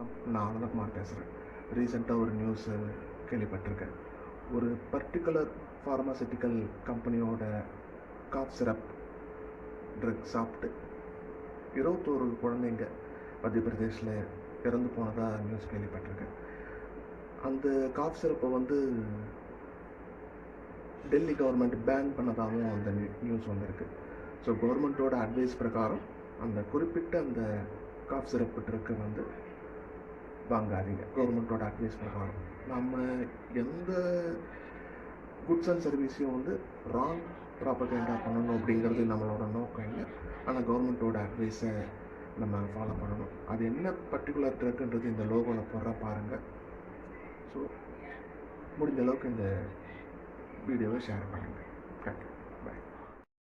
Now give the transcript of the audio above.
வணக்கம். நான் ஆனந்தகுமார் பேசுகிறேன். ரீசெண்டாக ஒரு நியூஸு கேள்விப்பட்டிருக்கேன். ஒரு பர்டிகுலர் ஃபார்மாசிட்டிக்கல் கம்பெனியோட காஃப் சிரப் ட்ரக் சாப்பிட்டு 21 குழந்தைங்க மத்திய பிரதேஷில் இறந்து போனதாக நியூஸ் கேள்விப்பட்டிருக்கேன். அந்த காஃப் சிரப்பை டெல்லி கவர்மெண்ட் பேன் பண்ணதாகவும் அந்த நியூஸ் வந்திருக்கு. ஸோ கவர்மெண்ட்டோட அட்வைஸ் பிரகாரம் அந்த குறிப்பிட்ட அந்த காஃப் சிரப்பு ட்ரக்கு வாங்காதீங்க. கவர்மெண்ட்டோட அட்வைஸ் பிரகாரம் நம்ம எந்த குட்ஸ் அண்ட் சர்வீஸையும் ராங் ப்ராப்பகேண்டா பண்ணணும் அப்படிங்கிறது நம்மளோட நோக்கம் இல்லை. ஆனால் கவர்மெண்ட்டோட அட்வைஸை நம்ம ஃபாலோ பண்ணணும். அது என்ன பர்டிகுலர் ட்ரக்குன்றது இந்த லோகோவில் போடுற பாருங்கள். ஸோ முடிஞ்ச அளவுக்கு இந்த வீடியோவை ஷேர் பண்ணுங்கள்.